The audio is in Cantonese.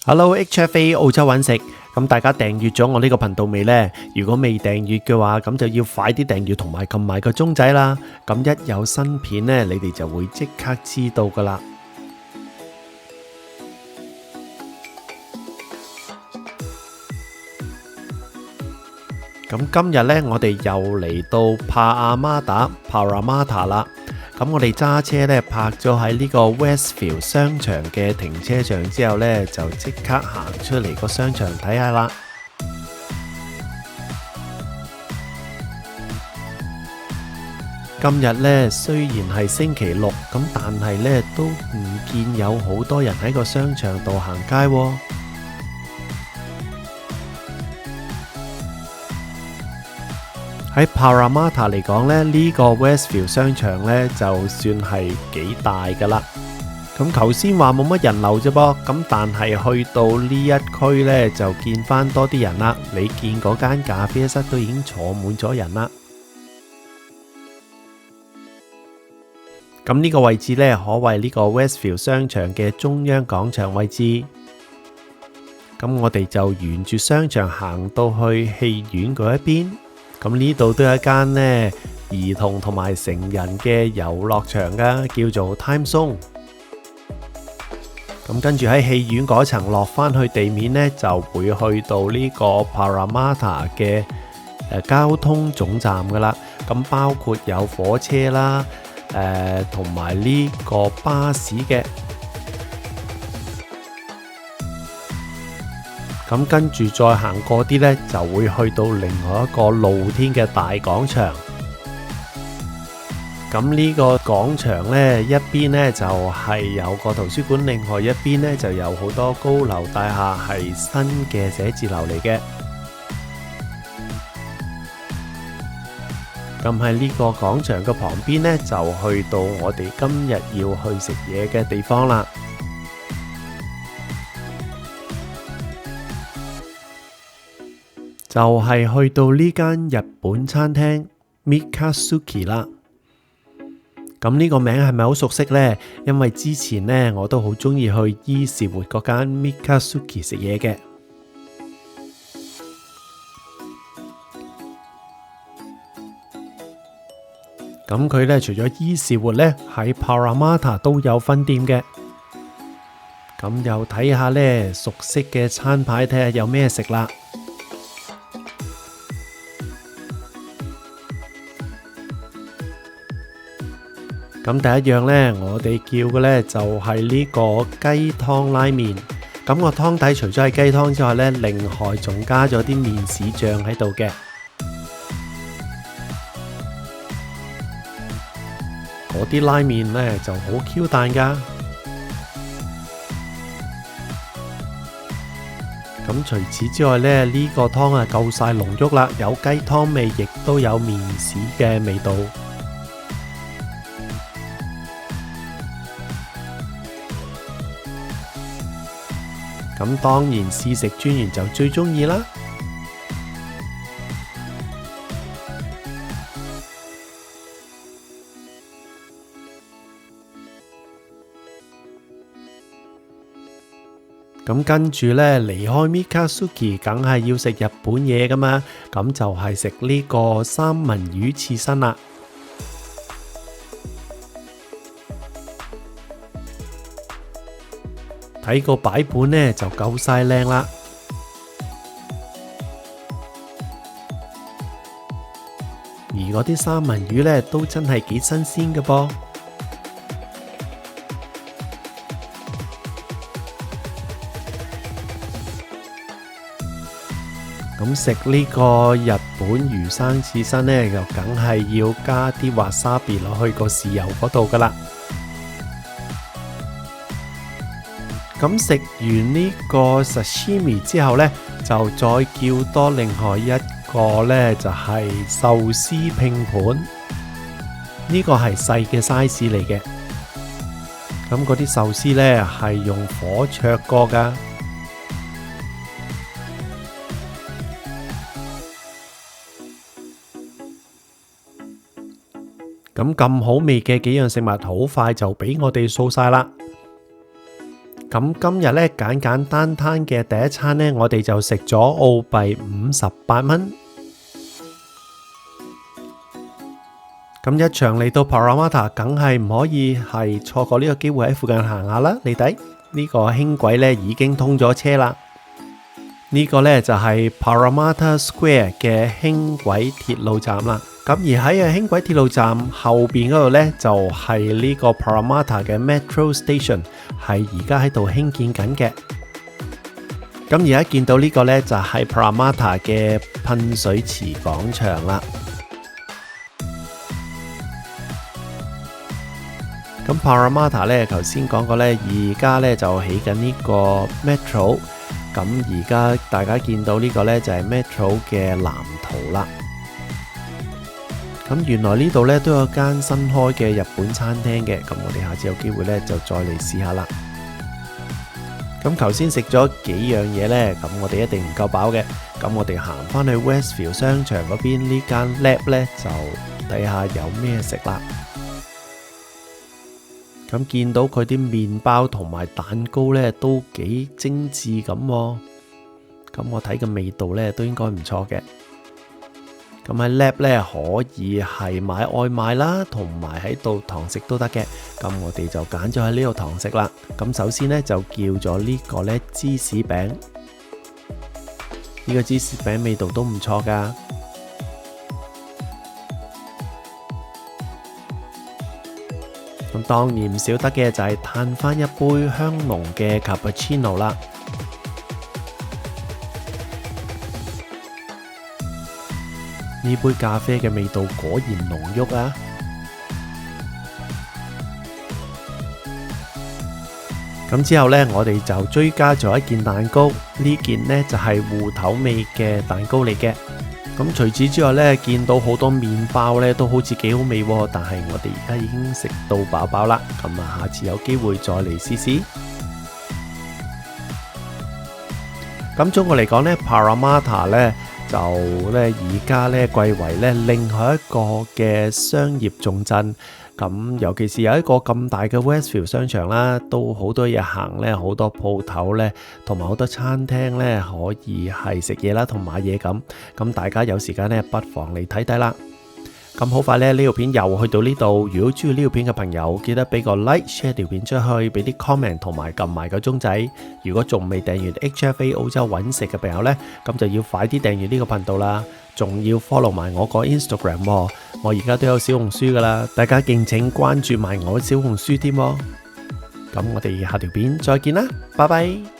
Hello HFA 澳洲揾食，咁大家訂閱咗我呢個頻道未呢？如果未訂閱嘅話，咁就要快啲訂閱同埋撳埋個鐘仔啦。咁一有新片呢，你哋就會即刻知道噶啦。咁今日呢，我哋又嚟到帕亞馬達 Parramatta 啦。咁我哋揸車呢，泊咗喺呢個 Westfield 商場嘅停車場之後呢，就即刻行出嚟個商場睇下啦。今日呢，雖然係星期六，咁但係呢都唔見有好多人喺個商場度行街喎。喺 Parramatta 嚟講呢，呢個 Westfield 商場呢就算係幾大噶啦。咁頭先話冇乜人流啫噃，咁但係去到呢一區呢，就見翻多啲人啦。你見嗰間咖啡室都已經坐滿咗人啦。咁呢個位置呢，可謂呢個 Westfield 商場嘅中央廣場位置。咁我哋就沿住商場行到去戲院嗰一邊。咁呢度都有一間呢兒童同埋成人嘅遊樂場噶，叫做 Time Zone。咁跟住喺戲院嗰層落返去地面呢，就會去到呢個 Parramatta 嘅交通總站噶啦。咁包括有火車啦，同埋呢個巴士嘅。咁跟住再行過啲呢，就會去到另外一個露天嘅大廣場。咁呢個廣場呢，一邊呢就係有個圖書館，另外一邊呢就有好多高樓大廈，係新嘅寫字樓嚟嘅。咁喺呢個廣場嘅旁邊呢，就去到我哋今日要去食嘢嘅地方啦。就係去到呢間日本餐廳 Mikasuki 啦。咁呢個名係咪好熟悉呢？因為之前呢，我都好中意去伊士活嗰間 Mikasuki 食嘢嘅。咁佢呢，除咗伊士活呢，喺 Parramatta 都有分店嘅。咁又睇下呢，熟悉嘅餐牌，睇下有咩食啦。咁第一樣呢，我哋叫嘅呢就係呢個雞湯拉麵。咁個湯底除咗係雞湯之外呢，另外仲加咗啲麵豉醬喺度嘅。嗰啲拉麵呢就好 Q 彈噶。咁除此之外呢，呢個湯啊夠晒濃郁啦，有雞湯味，亦都有麵豉嘅味道。咁當然試食專員就最中意啦。咁跟住呢，離開 Mikasuki 梗係要食日本嘢噶嘛，咁就係食呢個三文魚刺身啦。睇個擺盤呢就夠晒靚啦，而嗰啲三文魚呢都真係幾新鮮嘅噃。咁食呢個日本魚生刺身呢，就梗係要加啲 wasabi 落去個豉油嗰度噶啦。咁食完呢個 sashimi 之後呢，就再叫多另外一個呢，就係壽司拼盤。呢個係細嘅 size 嚟嘅。咁嗰啲壽司呢，係用火灼過噶。咁好味嘅幾樣食物，好快就俾我哋掃晒啦。咁今日咧簡簡單單嘅第一餐咧，我哋就食咗澳幣58蚊。咁一場嚟到 Parramatta， 梗係唔可以係錯過呢個機會喺附近行下啦。你睇呢個輕軌咧已經通咗車啦。呢個咧就係 Parramatta Square 嘅輕軌鐵路站啦。咁而喺輕軌鐵路站後邊嗰度咧就係呢個 Parramatta 嘅 Metro Station， 係而家喺度興建緊嘅。咁而家見到呢個咧就係 Parramatta 嘅噴水池廣場啦。咁 Parramatta 咧頭先講過咧，而家咧就起緊呢個 Metro。咁而家大家見到呢個呢，就係 Metro 嘅藍圖啦。咁原來呢度呢，都有間新開嘅日本餐廳嘅，咁我哋下次有機會呢，就再嚟試下啦。咁頭先食咗幾樣嘢呢，咁我哋一定唔夠飽嘅。咁我哋行返去 Westfield 商場嗰邊呢間 Lab 呢，就睇下有咩食啦。咁見到佢啲麵包同埋蛋糕呢都幾精緻咁喎，咁我睇個味道呢都應該唔錯嘅。咁喺 Lab 呢可以係買外賣啦，同埋喺度堂食都得嘅。咁我哋就揀咗喺呢度堂食啦。咁首先呢就叫咗呢個呢芝士餅，呢個芝士餅味道都唔錯噶。咁當然唔少得嘅就係嘆翻一杯香濃嘅 cappuccino 啦。呢杯咖啡嘅味道果然濃郁啊！咁之後呢，我哋就追加咗一件蛋糕，呢件呢就係芋頭味嘅蛋糕嚟嘅。咁除此之外呢，見到好多麵包呢都好似幾好味喎，但係我哋而家已經食到飽飽啦。咁啊，下次有機會再嚟試試。咁總括嚟講呢 Parramatta 呢就呢而家呢貴為呢另外一個嘅商業重鎮。咁尤其是有一個咁大嘅 Westfield 商場啦，都好多嘢行呢，好多鋪頭呢，同埋好多餐廳呢，可以係食嘢啦，同買嘢咁。咁大家有時間呢，不妨嚟睇睇啦。咁好快呢，呢條片又去到呢度。如果中意呢條片嘅朋友，記得俾個 like、share 條片出去，俾啲 comment 同埋撳埋個鐘仔。如果仲未訂閱 HFA 澳洲揾食嘅朋友呢，咁就要快啲訂閱呢個頻道啦。仲要 follow 埋我個 Instagram 喎，我而家都有小紅書噶啦，大家敬請關注埋我小紅書添喎。咁我哋下條片再見啦，拜拜。